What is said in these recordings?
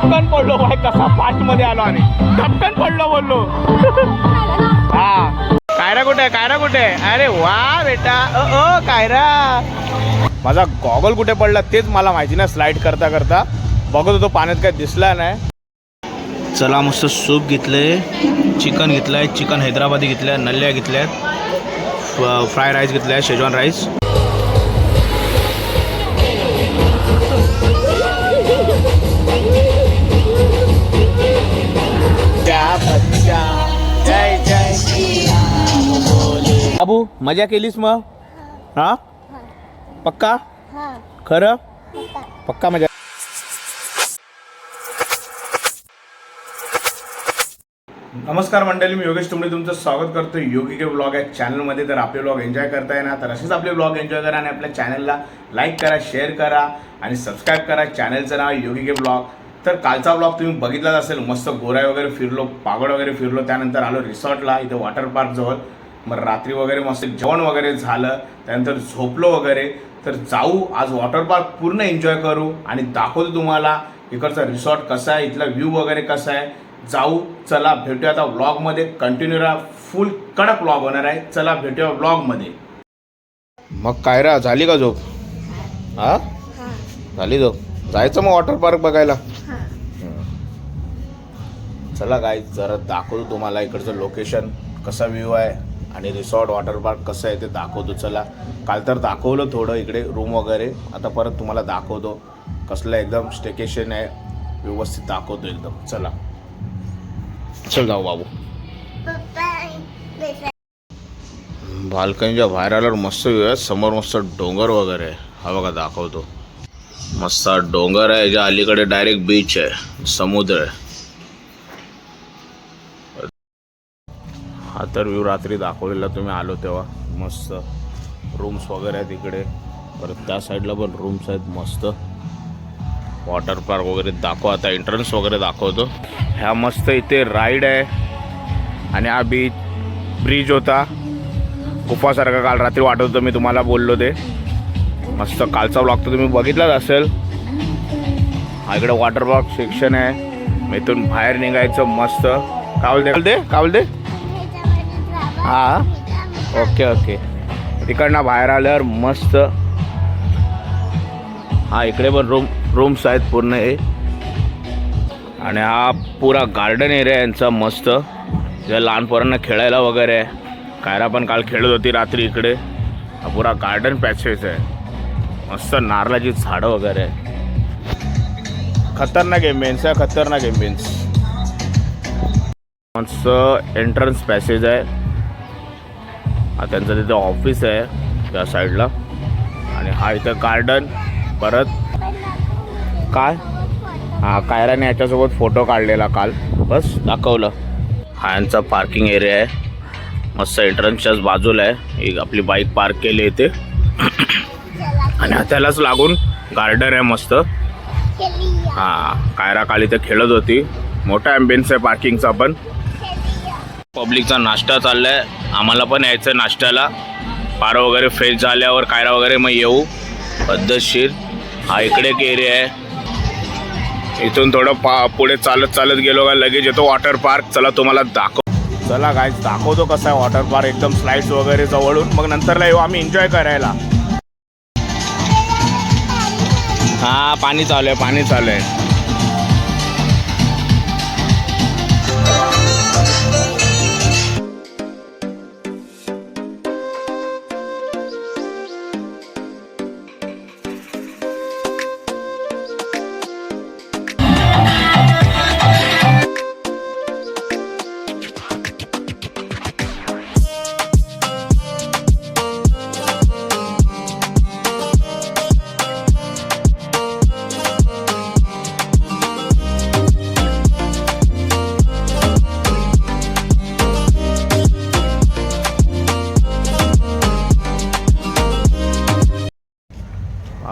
धपकन पडलो भाई, कसा फास्ट मध्ये आलो आणि धपकन पडलो बोललो. हा कायरा कुठे आहे, कायरा कुठे आहे? अरे वा बेटा, ओ कायरा. माझा गॉगल कुठे पडला तेच मला माहिती ना. स्लाइड करता करता बघत होतो पाण्यात, काय दिसला नाही. चला मस्त सूप घेतलंय, चिकन घेतलंय, चिकन हैदराबादी घेतलंय, नल्ल्या घेतल्यात, फ्राय राईस घेतलाय, शेजवान राईस. बाबू मजा केलीस मग? हा पक्का? खरं पक्का मजा. नमस्कार मंडळी, मी योगेश तुमडे तुमचं स्वागत करतो योगी के ब्लॉग या चॅनलमध्ये. तर आपले ब्लॉग एन्जॉय करताय ना, तर असेच आपले ब्लॉग एन्जॉय करा आणि आपल्या चॅनलला लाईक करा, शेअर करा आणि सबस्क्राईब करा. चॅनलचं नाव योगी के ब्लॉग. तर कालचा ब्लॉग तुम्ही बघितलाच असेल. मस्त गोराई वगैरे फिरलो, पागड वगैरे फिरलो, त्यानंतर आलो रिसॉर्टला इथं वॉटर पार्क जवळ. मग रात्री वगैरे मस्त जेवण वगैरे झालं, त्यानंतर झोपलो वगैरे. तर जाऊ आज वॉटर पार्क पूर्ण एन्जॉय करू आणि दाखवतो तुम्हाला इकडचा रिसॉर्ट कसा आहे, इथला व्ह्यू वगैरे कसा आहे. जाऊ, चला भेटूया आता व्लॉगमध्ये. कंटिन्यू राहा, फुल कडक व्लॉग होणार आहे. चला भेटूया व्लॉगमध्ये. मग कायरा झाली का झोप? हा झाली झोप. जायचं मग वॉटर पार्क बघायला. चला गाईज जरा दाखवतो तुम्हाला इकडचं लोकेशन, कसा व्ह्यू आहे आणि रिसॉर्ट वॉटर पार्क कसं आहे ते दाखवतो. चला, काल तर दाखवलं थोडं इकडे रूम वगैरे, आता परत तुम्हाला दाखवतो कसलं एकदम स्टेकेशन आहे, व्यवस्थित दाखवतो एकदम. चला चल जाऊ बाबू. बाल्कनीच्या बाहेर आल्यावर मस्त व्ह्यू आहे. समोर मस्त डोंगर वगैरे आहे. हा बघा दाखवतो. मस्त डोंगर आहे, याच्या अलीकडे डायरेक्ट बीच आहे, समुद्र आहे. हा तर व्ह्यू रात्री दाखवलेला तुम्ही आलो तेव्हा. मस्त रूम्स वगैरे आहेत इकडे, परत त्या साईडला पण रूम्स आहेत मस्त. वॉटर पार्क वगैरे दाखव. आता एंट्रन्स वगैरे दाखवतो. ह्या मस्त इथे राईड आहे आणि हा ब्रिज होता गुफासारखा, काल रात्री वाटत होतं मी तुम्हाला बोललो ते. मस्त कालचा ब्लॉग तर तुम्ही बघितलाच असेल. हा इकडे वॉटर पार्क सेक्शन आहे. मग इथून बाहेर निघायचं मस्त. कावल दे हां ओके ओके. तिकडनं बाहेर आल्यावर मस्त हा इकडे पण रूम्स आहेत पूर्ण हे. आणि हा पुरा गार्डन एरिया यांचा मस्त, ज्या लहान पोरांना खेळायला वगैरे आहे. कायरा पण काल खेळत होती रात्री इकडे. हा पुरा गार्डन पॅसेस आहे. मस्त नारळाची झाडं वगैरे आहे. खतरनाक एम्बियन्स आहे, खतरनाक एम्बियन्स. मस्त एंट्रन्स पॅसेज आहे. हा त्यांचं तिथं ऑफिस आहे त्या साईडला. आणि हा इथं गार्डन. परत काय हा कायराने याच्यासोबत फोटो काढलेला काल, बस दाखवलं. हा यांचा पार्किंग एरिया आहे. मस्त एंट्रन्सच्याच बाजूला आहे. एक आपली बाईक पार्क केली इथे आणि त्यालाच लागून गार्डन आहे मस्त. हा कायरा काल इथे खेळत होती. मोठा ॲम्बियन्स आहे पार्किंगचा पण. पब्लिकचा नाश्ता चाललाय, आम्हाला पण यायचं नाश्त्याला. पारं वगैरे फ्रेश झाल्यावर कायरा वगैरे मग येऊ पद्धतशीर. हा इकडे एक एरिया आहे. इथून थोडं पुढे चालत गेलो का लगेच येतो वॉटर पार्क. चला तुम्हाला चला गाईज दाखवतो कसा आहे वॉटर पार्क. एकदम स्लाइड्स वगैरे जवळून. मग नंतरला येऊ आम्ही एन्जॉय करायला. हा पाणी चालू आहे.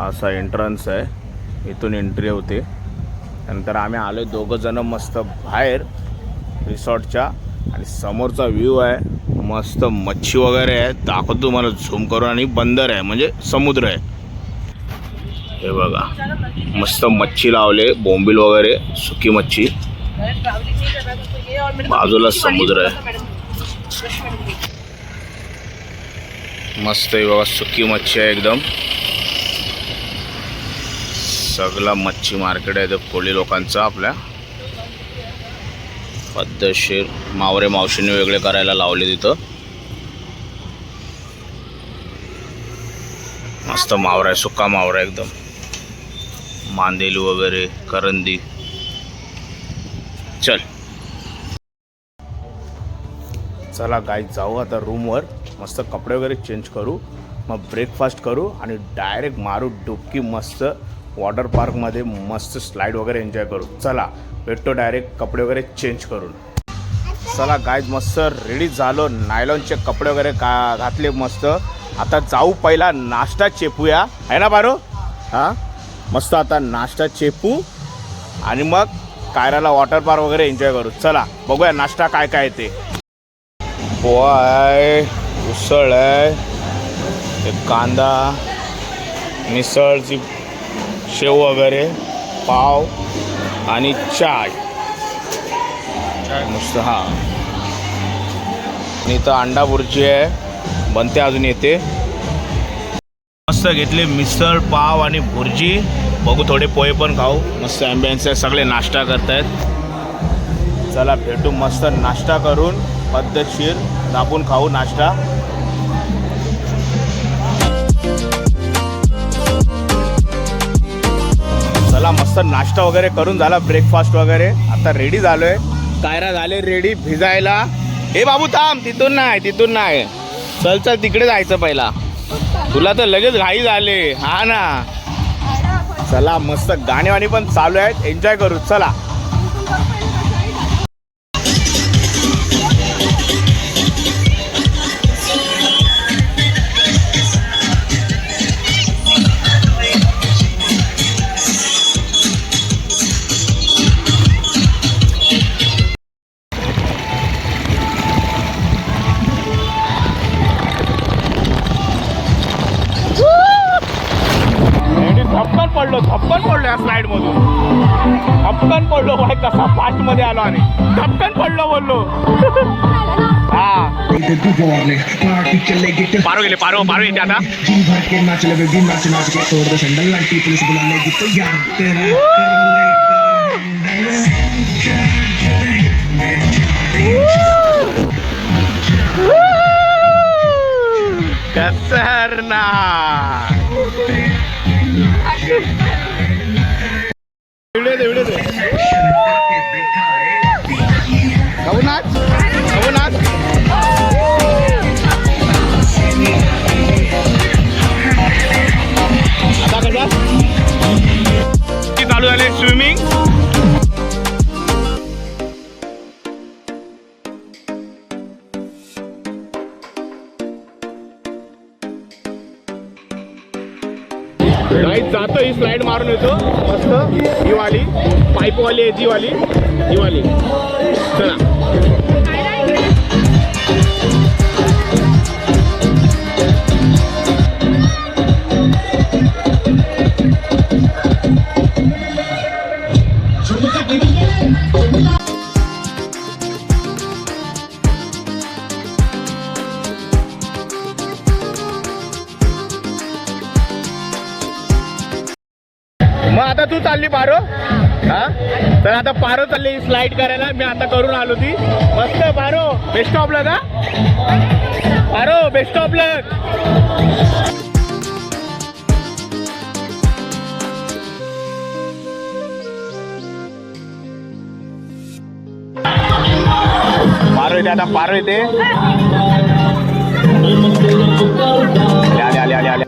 असा एंट्रन्स आहे, इथून एंट्री होते. नंतर आम्ही आलो दोघं जण मस्त बाहेर रिसॉर्टच्या. आणि समोरचा व्ह्यू आहे मस्त. मच्छी वगैरे आहे, दाखवतो तुम्हाला झूम करून. आणि बंदर आहे म्हणजे समुद्र आहे. हे बघा मस्त मच्छी लावले, बोंबील वगैरे, सुकी मच्छी, बाजूला समुद्र आहे मस्त. हे बघा सुकी मच्छी आहे एकदम. सगळा मच्छी मार्केट आहे कोळी लोकांचा. आपल्या पद्धतशीर मावरे मावशीने वेगळे करायला लावले तिथं. मस्त मावरा आहे, सुका मावरा एकदम, मांदेली वगैरे, करंदी. चला गाईज जाऊ आता रूमवर, मस्त कपडे वगैरे चेंज करू, मग ब्रेकफास्ट करू आणि डायरेक्ट मारू डुबकी मस्त वॉटर पार्कमध्ये, मस्त स्लाईड वगैरे एन्जॉय करू. चला भेटतो डायरेक्ट कपडे वगैरे चेंज करून. चला गाईज मस्त रेडी झालो, नायलॉनचे कपडे वगैरे घातले मस्त. आता जाऊ पहिला नाश्ता चेपूया, आहे ना बारो? हां मस्त आता नाश्ता चेपू आणि मग कायराला वॉटर पार्क वगैरे एन्जॉय करू. चला बघूया नाश्ता काय काय ते. पोहा आहे, उसळ आहे, एक कांदा, मिसळची शेव वगैरे, पाव आणि चाय मस्त. हां आणि इथं अंडा बुर्जी आहे, बनते अजून येते. मस्त घेतले मिसळ, पाव आणि भुर्जी. बघू थोडे पोहे पण खाऊ. मस्त ॲम्बियन्स आहे, सगळे नाश्ता करतायत. चला भेटू मस्त नाश्ता करून, पद्धतशीर दाबून खाऊ नाश्ता. चला मस्त नाश्ता वगैरे करून झाला, ब्रेकफास्ट वगैरे. आता रेडी झालोय, कायरा झाले रेडी भिजायला. हे बाबू थांब, तिथून नाही. चल चल तिकडे जायचं पहिला, तुला तर लगेच घाई झाले. हा ना, चला मस्त गाणेवाणी पण चालू आहेत, एन्जॉय करू. चला धपकन पडलो या स्लाइड मधून, धपकन पडलो. भाई कसा फास्ट मध्ये आलो आणि धपकन पडलो बोललो. हा पारो गेले, पारो येते आता. खतरनाक. व्हिडिओ दे नाच. आता कसा चालू झाले स्विमिंग. गाईज जातो, ही स्लाइड मारून येतो मस्त. ही वाली पाईपवाली आहे, ही वाली. चला मग आता तू चालली पारो. हा तर आता पारो चालली स्लाइड करायला, मी आता करून आलो ती मस्त. Paro best of luck. Paro best of luck. Paro येते आता, पारो येते. आले.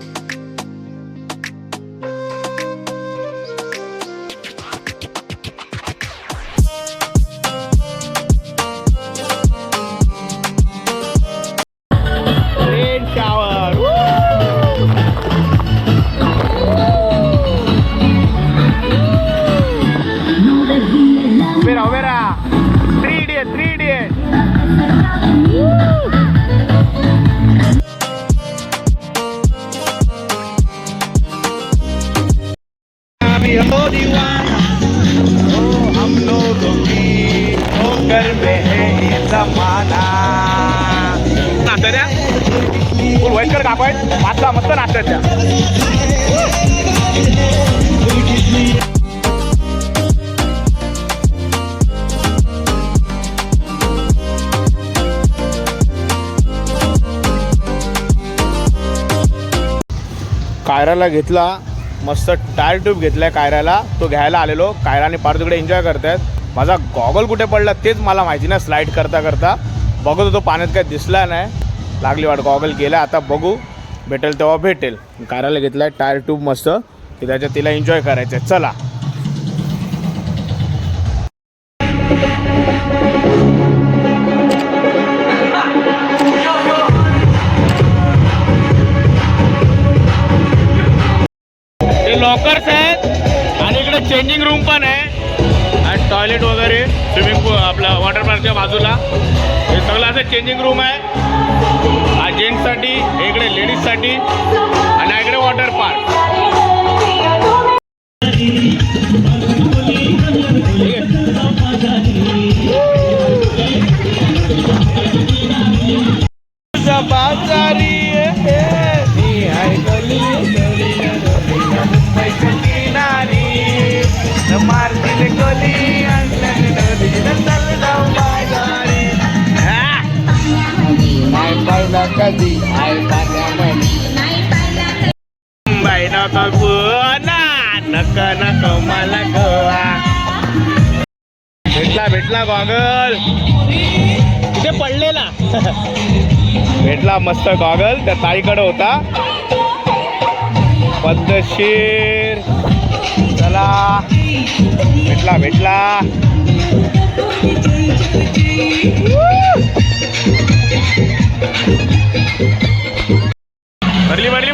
चक्कर में है ये जमाना. नाचत त्या फुल वयस्कर काकू आहेत, मागचा मस्त नाचतात त्या. कायराला घेतला मस्त टायर ट्यूब घेतलाय कायराला, तो घ्यायला आलेलो. कायरा आणि पारू तिकडे एन्जॉय करतायत. माझा गॉगल कुठे पडला तेच मला माहिती नाही. स्लाईड करता करता बघत होतो, पाण्यात काही दिसला नाही. लागली वाट गॉगल केला. आता बघू भेटेल तेव्हा भेटेल. कायराला घेतलाय टायर ट्यूब मस्त की त्याच्यात तिला एन्जॉय करायचं आहे. चला लॉकर्स आहेत आणि इकडे चेंजिंग रूम पण आहे आणि टॉयलेट वगैरे, स्विमिंग पूल आपला वॉटर पार्कच्या बाजूला. हे सगळं असं चेंजिंग रूम आहे. हा जेंट्ससाठी, इकडे लेडीजसाठी आणि इकडे वॉटर पार्क. कधी बाई नका नका मला गोवा. भेटला गॉगल तिथे पडलेला. भेटला मस्त गॉगल, त्या ताईकडे होता. पद्धतशीर. चला भेटला. भरली.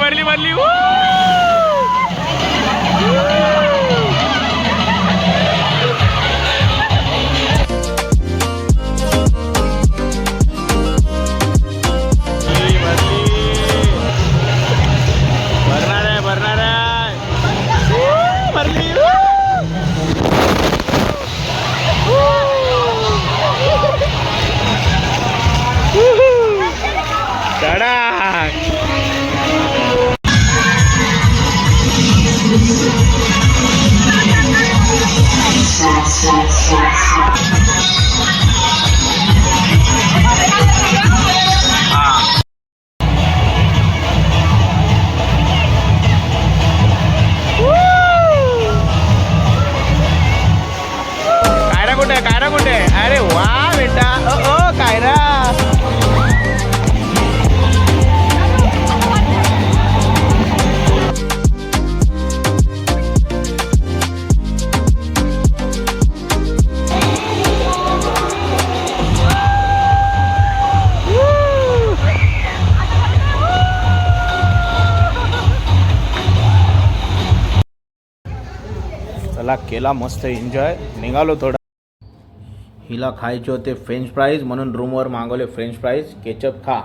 कायरा कुठे? अरे वा बेटा. ओ कायरा. चला केला मस्त एन्जॉय. निघालो थोडा. हिला खायचे होते फ्रेंच फ्राईज म्हणून रूमवर मागवले फ्रेंच फ्राईज. केचप खा.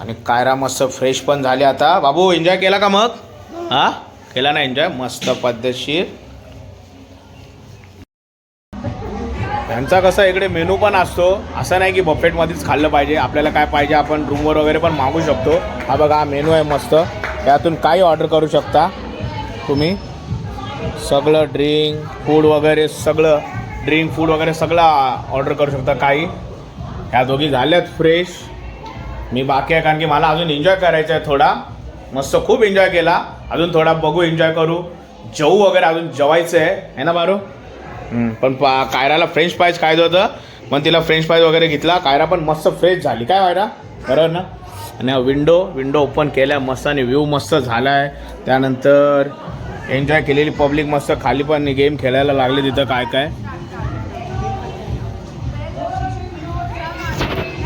आणि कायरा मस्त फ्रेश पण झाले. आता बाबू एन्जॉय केला का मग? हा केला ना एन्जॉय मस्त पद्धतशीर. त्यांचा कसं इकडे मेनू पण असतो. असं नाही की बफेटमध्येच खाल्लं पाहिजे. आपल्याला काय पाहिजे आपण रूमवर वगैरे पण मागू शकतो. हा बघा हा मेनू आहे मस्त. त्यातून काही ऑर्डर करू शकता तुम्ही. सगळं ड्रिंक फूड वगैरे सगळं ऑर्डर करू शकता. काही ह्या दोघी झाल्यात फ्रेश. मी बाकी आहे कारण की मला अजून एन्जॉय करायचं आहे थोडा. मस्त खूप एन्जॉय केला. अजून थोडा बघू एन्जॉय करू. जेवू वगैरे अजून जेवायचं आहे ना बारो. पण कायराला फ्रेंच फ्राईज खायचं होतं पण तिला फ्रेंच फ्राईज वगैरे घेतला. कायरा पण मस्त फ्रेश झाली काय वायरा बरोबर ना. आणि विंडो ओपन केल्या मस्त आणि व्ह्यू मस्त झाला आहे. त्यानंतर एन्जॉय केलेली पब्लिक मस्त खाली पण गेम खेळायला लागले तिथं. काय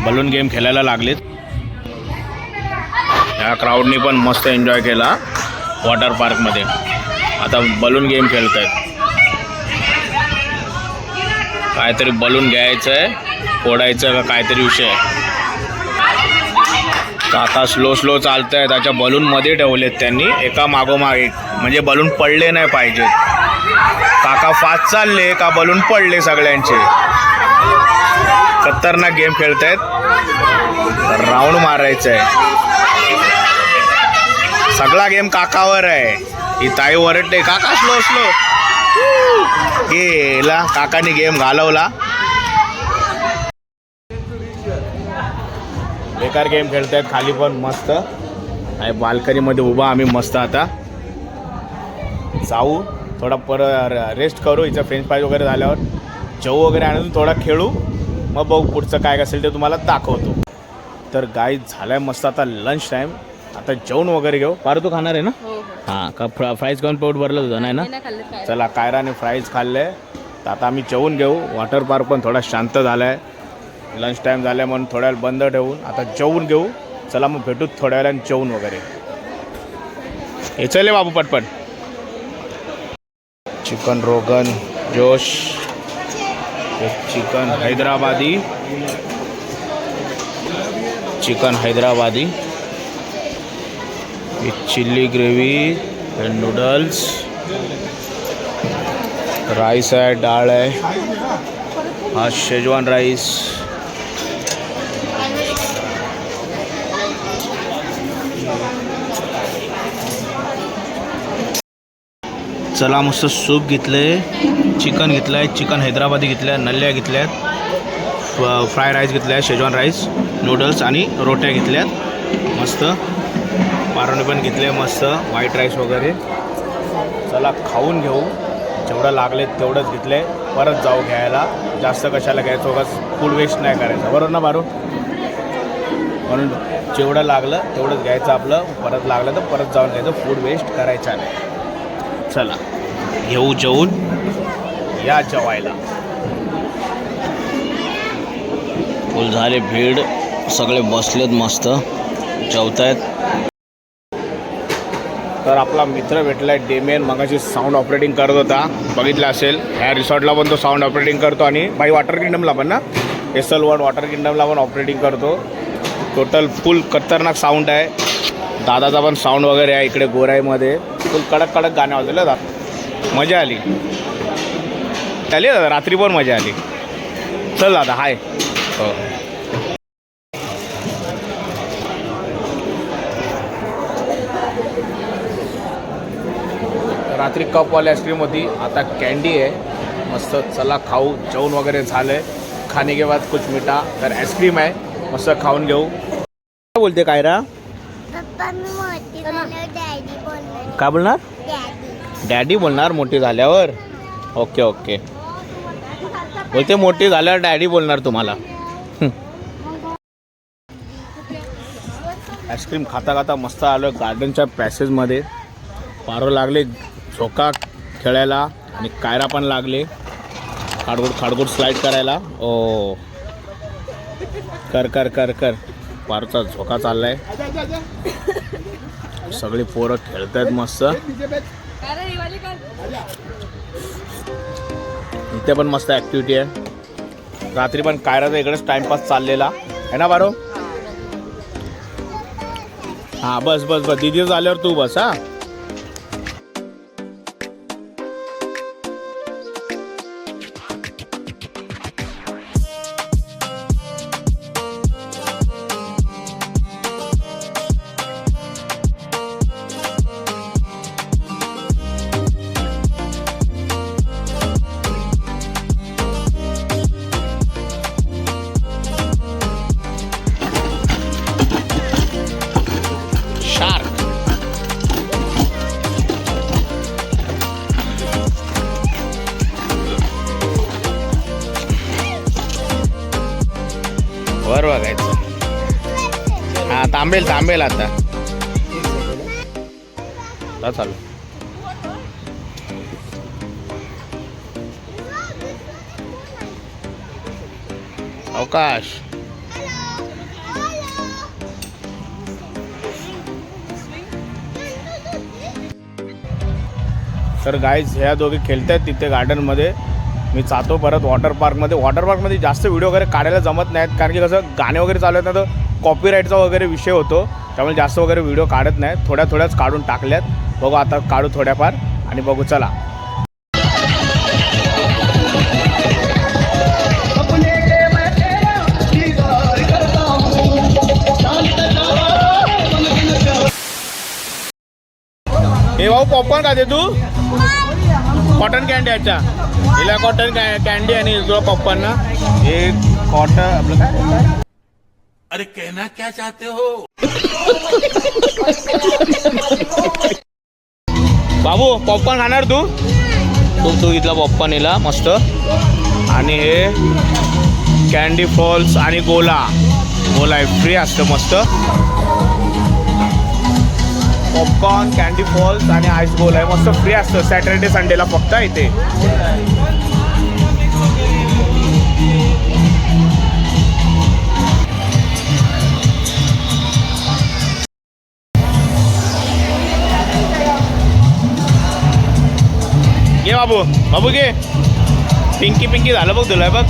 बलून गेम खेळायला लागलेत. ह्या क्राऊडनी पण मस्त एन्जॉय केला वॉटर पार्कमध्ये. आता बलून गेम खेळत आहेत. काहीतरी बलून घ्यायचं आहे फोडायचं का काहीतरी विषय आहे. काका स्लो चालत आहे. त्याच्या बलूनमध्ये ठेवलेत त्यांनी एका मागोमाग एक म्हणजे बलून पडले नाही पाहिजेत. काका फास्ट चालले का बलून पडले सगळ्यांचे. खतरनाक गेम खेळतायत. राऊंड मारायचं आहे. सगळा गेम काकावर आहे. ही ताई ओरडते काका स्लो स्लो. गेला काकाने गेम घालवला. बेकार गेम खेळतायत खाली पण मस्त. आणि बाल्कनीमध्ये उभा आम्ही मस्त. आता जाऊ थोडा रेस्ट करू. हिचं फ्रेंच फ्राईज वगैरे झाल्यावर जेवू वगैरे आणून थोडा खेळू. मग बघू पुढचं काय असेल ते तुम्हाला दाखवतो. तर गाईज झालाय मस्त आता लंच टाईम. आता जेवण वगैरे घेऊ. पारू तू खाणार आहे ना? हां का फ्राईज खाऊन पोट भरलं तुझं नाही ना? चला कायराने फ्राईज खाल्ले. तर आता आम्ही जेवून घेऊ. वॉटर पार्क पण थोडा शांत झाला आहे. लंच टाईम झाला आहे म्हणून थोड्या वेळ बंद ठेवून आता जेवून घेऊ. चला मग भेटू थोड्या वेळाने जेवून वगैरे. हे चले बाबू पटपट. Chicken rogan josh, chicken Hyderabadi, chicken Hyderabadi, chilli gravy, noodles, rice है, डाळ है, हा शेजवान राइस, चला मस्त सूप घेतले, चिकन घेतलं आहे, चिकन हैदराबादी घेतलं आहे, नल्ल्या घेतल्या आहेत, फ्राय राईस घेतला आहे, शेजवान राईस, नूडल्स आणि रोट्या घेतल्यात मस्त. पारोने पण घेतले मस्त, व्हाईट राईस वगैरे. चला खाऊन घेऊ. जेवढं लागले तेवढंच घेतले. परत जाऊ घ्यायला. जास्त कशाला घ्यायचं उगाच फूड वेस्ट नाही करायचं, बरोबर ना बारू? म्हणून जेवढं लागलं तेवढंच घ्यायचं आपलं. परत लागलं तर परत जाऊन घ्यायचं. फूड वेस्ट करायचं नाही. चला घेऊ जेवून. या जेवायला. फुल झाले भीड. सगळे बसलेत मस्त जेवतायत. तर आपला मित्र भेटला आहे डेमियन. मगाशी साऊंड ऑपरेटिंग करत होता, बघितलं असेल. ह्या रिसॉर्टला पण तो साऊंड ऑपरेटिंग करतो आणि बाई वॉटर किंगडमला पण ना, SL1 वॉटर किंगडमला पण ऑपरेटिंग करतो. टोटल फुल खतरनाक साऊंड आहे. दादाचा पण साऊंड वगैरे आहे इकडे गोराईमध्ये. फुल कडक कडक गाणे वाजवले दादा. मजा आली दादा. रात्री पण मजा आली. चल दादा हाय. हो रात्री कपवाली आईस्क्रीम होती, आता कॅन्डी आहे मस्त. चला खाऊ. जेवण वगैरे झालं आहे. खाने के बाद कुछ मीठा. तर आईस्क्रीम आहे मस्त, खाऊन घेऊ. काय बोलते कायरा? काय बोलणार? डॅडी बोलणार मोठी झाल्यावर. ओके ओके बोलते मोठी झाल्यावर डॅडी बोलणार तुम्हाला. आईस्क्रीम खाता खाता मस्त आलो गार्डनच्या पॅसेजमध्ये. पारो लागले झोका खेळायला आणि कायरा पण लागले खाडगुड स्लाईड करायला. ओ कर कर कर कर. पारोचा झोका चाललाय. सगळी पोरं खेळतायत मस्त. इथे पण मस्त ॲक्टिव्हिटी आहे. रात्री पण कायराचा इकडेच टाइमपास चाललेला आहे ना बारो? हां बस बस बस. दिदी झाल्यावर तू बस. हां वर बघायचं. हां थांबेल आता चालू. अवकाश. तर गाईज ह्या दोघे खेळतायत तिथे गार्डनमध्ये. मी जातो परत वॉटर पार्कमध्ये जास्त व्हिडिओ वगैरे काढायला जमत नाहीत, कारण की कसं गाणे वगैरे चालू आहेत ना, तर कॉपीराईटचा वगैरे विषय होतो. त्यामुळे जास्त वगैरे व्हिडिओ काढत नाहीत. थोड्याच काढून टाकल्यात. बघू आता काढू थोड्याफार आणि बघू. चला भाऊ पॉपकॉर्न खाते तू? कॉटन कॅन्डी अच्छा, हिला कॉटन कॅन्डी आणि तुला पॉपकॉर्न ना. हे कॉटन आपलं काय? अरे कहना क्या चाहते हो? बाबू पॉपकॉर्न खाणार तू? तू इथला पॉपकॉर्न येला मस्त. आणि हे कॅन्डी फॉल्स आणि गोला फ्री असतं मस्त. पॉपकॉर्न, कॅन्डी फॉल्स आणि आईस गोला आहे मस्त फ्री असतं सॅटर्डे संडेला फक्त इथे. घे बाबू घे. पिंकी झालं बघ तुला बघ.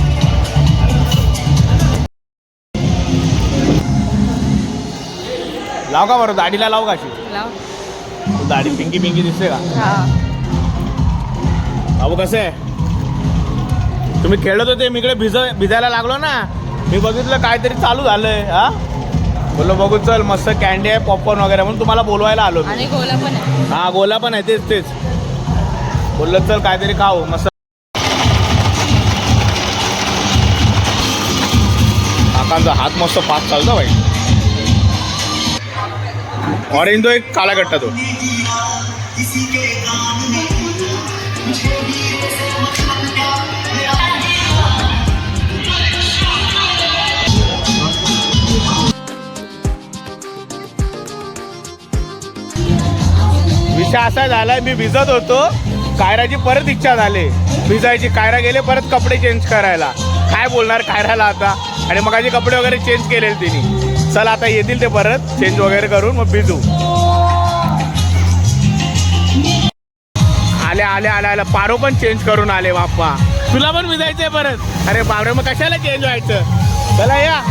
लाव का बरं दाढीला लाव का अशी? दाढी पिंकी दिसते का? बाबू कसं आहे? तुम्ही खेळत होते मी इकडे भिजायला लागलो ना. मी बघितलं काहीतरी चालू झालंय. हा बोललो बघू चल मस्त कॅन्डी आहे पॉपकॉर्न वगैरे म्हणून तुम्हाला बोलवायला आलो. आणि गोला पण आहे. हा गोला पण आहे तेच बोललो चल काहीतरी खाऊ मस्त. काकांचा हात मस्त पाच चालतो भाई. ऑरेंज तो एक काला कट्टा तो. विषय असा झालाय मी भिजत होतो. कायराची परत इच्छा झाली भिजायची. कायरा गेले परत कपडे चेंज करायला. काय बोलणार कायराला आता. आणि मग आधी कपडे वगैरे चेंज केले तिने. चल आता येतील ते परत चेंज वगैरे करून मग भिजू. आल्या पारो पण चेंज करून आले बाप्पा. तुला पण भिजायचंय परत? अरे बापरे मग कशाला चेंज व्हायचं. चला या.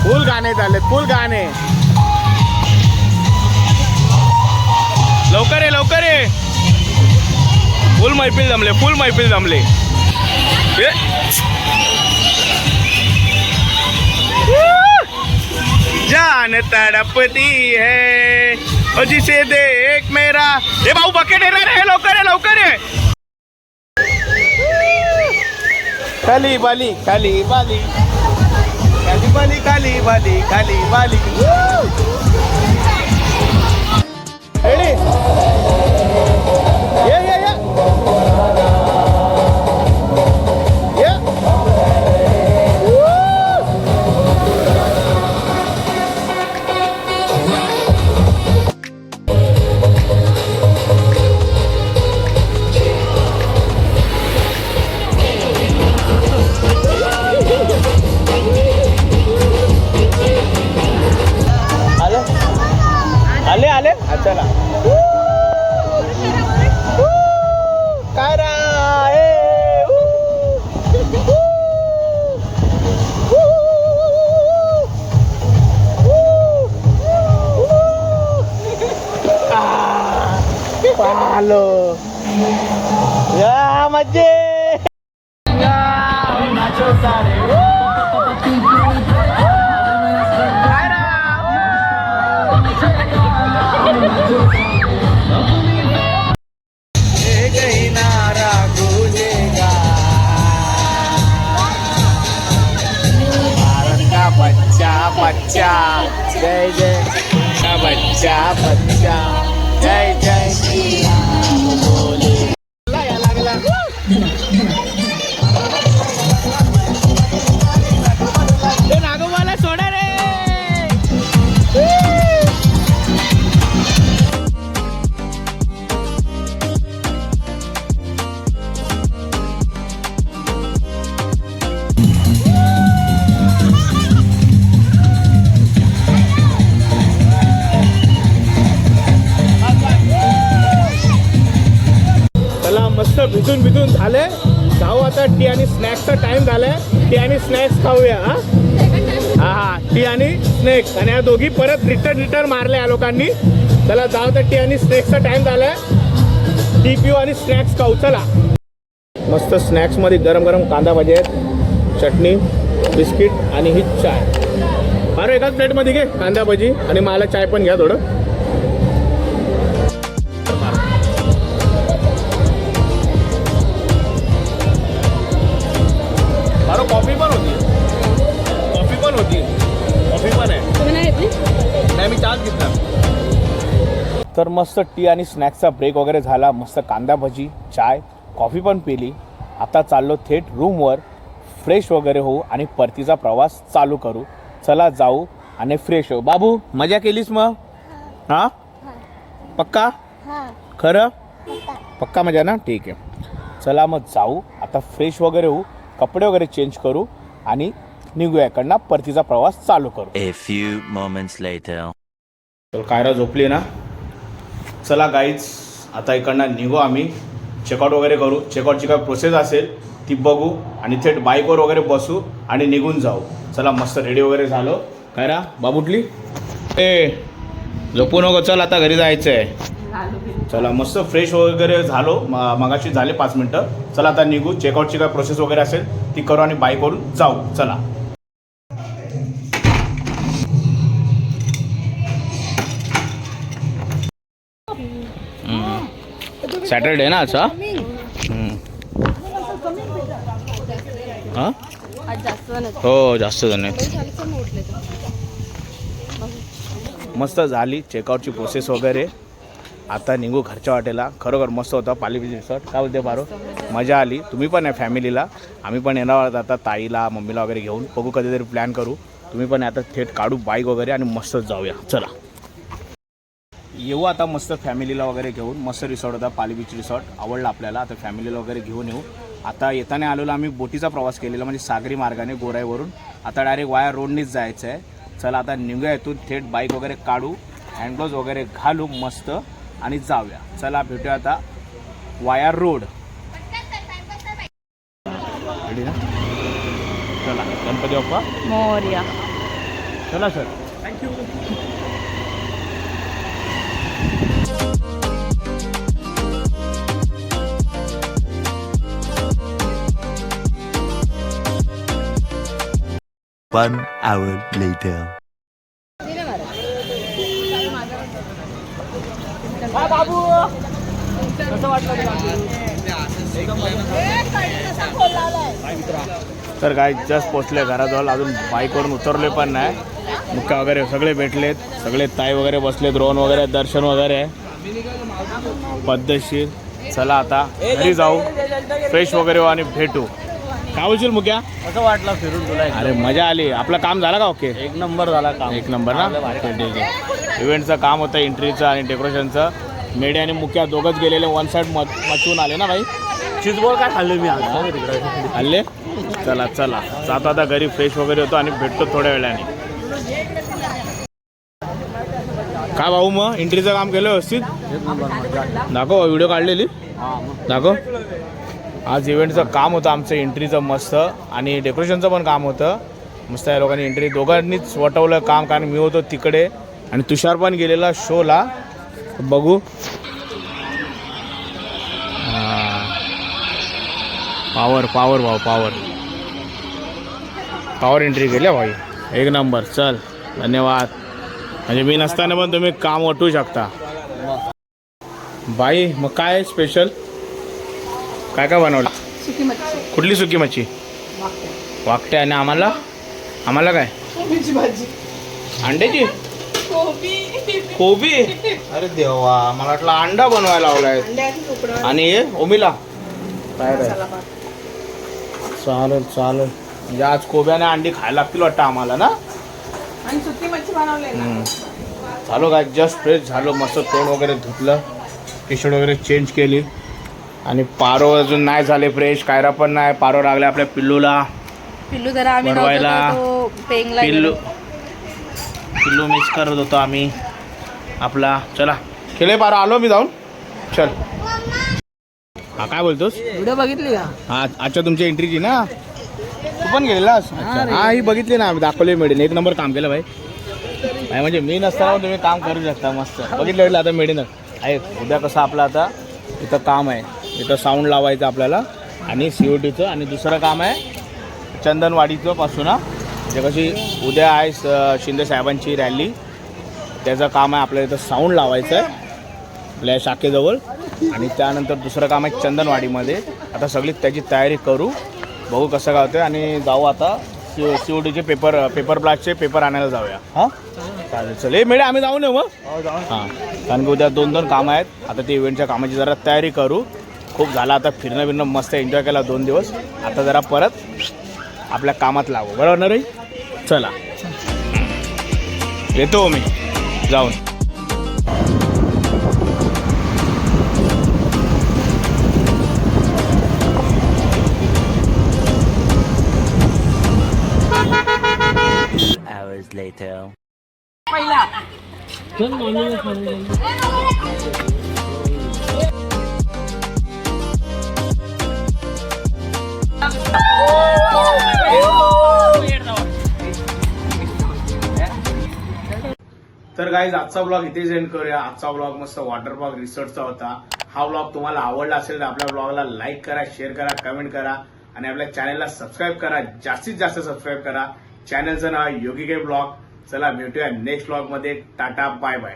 फुल गाणे चालले फुल गाणे. लवकर ये. फुल मैफिल जमले. जान तड़पती है और जिसे देख मेरा. हे भाऊ बकेट येणार आहे. लवकर ये. खाली बाली रेडी आले चला. काय आलो या मजे बच्चा जय बच्चा जय लागला. नागोबाला सोडा रे. मस्त भिजून झाले. जाऊ आता टी आणि स्नॅक्सचा टाइम झालाय. टी आणि स्नॅक्स खाऊया. हा टी आणि स्नॅक्स. आणि या दोघी परत रिटर्न मारले या लोकांनी. चला जाऊ तर टी आणि स्नॅक्सचा टाइम झालाय. टी पिऊ आणि स्नॅक्स खाऊ. चला मस्त स्नॅक्स मध्ये गरम कांदा भाजी आहेत, चटणी, बिस्किट आणि ही चाय. बरं एकाच प्लेटमध्ये घे कांदा भजी आणि मला चाय पण घ्या थोडं. बरं कॉफी पण होती. कॉफी पण आहे. नाही मी चहाच घेतला. तर मस्त टी आणि स्नॅक्सचा ब्रेक वगैरे झाला. मस्त कांदा भजी चाय कॉफी पण पिली. आता चाललो थेट रूमवर फ्रेश वगैरे होऊ आणि परतीचा प्रवास चालू करू. चला जाऊ आणि फ्रेश होऊ. बाबू मजा केलीस मग? हां पक्का? खरं पक्का मजा ना? ठीक आहे चला मग जाऊ. आता फ्रेश वगैरे होऊ कपडे वगैरे चेंज करू आणि निघूया इकडनं परतीचा प्रवास चालू करू. A few moments later. तर कायरा झोपली ना. चला गाईज आता इकडनं निघू आम्ही. चेकआउट वगैरे करू. चेकआउटची काय प्रोसेस असेल ती बघू आणि थेट बाईकवर वगैरे बसू आणि निघून जाऊ. चला मस्त रेडी वगैरे झालो. कायरा बाबू उठली? ए झोपू नको चल आता घरी जायचं आहे. चला मस्त फ्रेश वगैरे झालो. मगाशी झाले 5 मिनटं. चला आता निघू. चेकआउटची काय प्रोसेस वगैरे असेल ती करू आणि बाईकवरून जाऊ. चला सॅटरडे ना असा. हां हो जास्त जण आहेत. मस्त झाली चेकआउटची प्रोसेस वगैरे. आता निघू घरच्या वाटेला. खरोखर मस्त होता पालीबीच रिसॉर्ट. काय बोलते बारो? मजा आली. तुम्ही पण आहे फॅमिलीला. आम्ही पण येणार आहोत आता ताईला मम्मीला वगैरे घेऊन. बघू कधीतरी प्लॅन करू. तुम्ही पण आता थेट काढू बाईक वगैरे आणि मस्त जाऊया. चला येऊ आता मस्त फॅमिलीला वगैरे घेऊन. मस्त रिसॉर्ट होता पाली बीच रिसॉर्ट. आवडला आपल्याला. आता फॅमिलीला वगैरे घेऊन येऊ. आता येताना आलेलो आम्ही बोटीचा प्रवास केलेला म्हणजे सागरी मार्गाने गोराईवरून. आता डायरेक्ट वाया रोडनीच जायचं आहे. चला आता निघूया इथून थेट बाईक वगैरे काढू हँडग्लोव्ज वगैरे घालू मस्त आणि जाऊया. चला भेटूया आता वाया रोड. रेडी ना? चला गणपती बाप्पा मोरया. चला sir thank you. One hour later. बाबू कसं वाटलं? तर काय जस्ट पोचले घराजवळ. अजून बाईकवरून उतरले पण नाही. मुक्का वगैरे सगळे भेटलेत. सगळे ताई वगैरे बसलेत. रोहन वगैरे दर्शन वगैरे पद्धतशीर. चला आता घरी जाऊ फ्रेश वगैरे हो आणि भेटू. काय बोलशील मुक्या? कसं वाटलं फिरून तुला? अरे मजा आली. आपलं काम झालं का? ओके एक नंबर झाला काम. एक नंबर ना? ओके ठीक आहे. इव्हेंटचं काम होतं एंट्रीचं आणि डेकोरेशनचं. मेडे आणि मुक्या दोघंच गेलेले. वन साईड मचून आले ना भाई. चिजबॉल काय खाल्ले मी आज हल्ले. चला चला जातो आता घरी. फ्रेश वगैरे होतो आणि भेटतो थोड्या वेळाने. काय भाऊ मग एंट्रीचं काम केलं व्यवस्थित? दाखव व्हिडिओ काढलेली दाखव. आज इव्हेंटचं काम होतं आमचं एंट्रीचं मस्त आणि डेकोरेशनचं पण काम होतं मस्त. या लोकांनी एंट्री दोघांनीच वटवलं काम कारण मी होतो तिकडे आणि तुषार पण गेलेला शोला. बघू पावर पावर भाऊ पावर पावर एंट्री केली भाई. एक नंबर. चल धन्यवाद. म्हणजे मी नसताना पण तुम्ही काम वाटू शकता बाई. मग काय स्पेशल काय काय बनवलं? सुकी मच्छी. कुठली सुकी मच्छी? वाकटे. आणि आम्हाला आम्हाला काय? भाजी. अंड्याची कोबी. अरे देवा मला वाटलं अंडा बनवायला लावलाय. आणि हे ओमिला काय रे? चालेल चालेल. म्हणजे आज कोब्याने अंडी खायला लागतील वाटतं आम्हाला ना. आणि सुकी मच्छी बनवली. झालो काय जस्ट फ्रेश झालो. मस्त तोंड वगैरे धुतलं. टी शर्ट वगैरे चेंज केली आणि पारो अजून नाही झाले फ्रेश. कायरा पण नाही. पारो लागले आपल्या पिल्लूला पिल्लू जरा आम्ही बनवायला. पेंगला पिल्लू मिस करत होतो आम्ही आपला. चला खेळे पारो. आलो मी जाऊन. चल हा काय बोलतोस? व्हिडिओ बघितली का? हा आजच्या तुमच्या एंट्रीची ना. तू पण गेलेलास? हा ही बघितली ना. आम्ही दाखवली मेडीने. एक नंबर काम केलं भाई. नाही म्हणजे मी नसताना तुम्ही काम करू शकता मस्त. बघितलं आता मेडीनं आहे. उद्या कसं आपलं आता इथं काम आहे. इथं साऊंड लावायचं आपल्याला आणि COTचं आणि दुसरं काम आहे चंदनवाडीचं पासून म्हणजे कशी उद्या आहे शिंदे साहेबांची रॅली, त्याचं काम आहे आपल्याला इथं साऊंड लावायचं आहे आपल्या शाखेजवळ. आणि त्यानंतर दुसरं काम आहे चंदनवाडीमध्ये. आता सगळी त्याची तयारी करू, बघू कसं काय होतं. आणि जाऊ आता CODचे पेपर ब्लास्टचे पेपर आणायला जाऊया. हां चालेल चल. हे मेळे आम्ही जाऊन येऊ मग. हां कारण की उद्या 2 कामं आहेत. आता ते इव्हेंटच्या कामाची जरा तयारी करू. खूप झालं आता फिरणं मस्त एन्जॉय केला 2 दिवस. आता जरा परत आपल्या कामात लागू, बरोबर ना रे? चला येतो मी जाऊन. Hours later. तर गाईज आजचा ब्लॉग इथेच एंड करूया. आजचा ब्लॉग मस्त वॉटर पार्क रिसॉर्टचा होता. हा ब्लॉग तुम्हाला आवडला असेल तर आपल्या ब्लॉगला लाईक करा, शेअर करा, कमेंट करा आणि आपल्या चॅनलला सबस्क्राईब करा. जास्तीत जास्त सबस्क्राईब करा. चॅनलचं नाव योगिके ब्लॉग. चला भेटूया नेक्स्ट ब्लॉग मध्ये. Tata bye bye.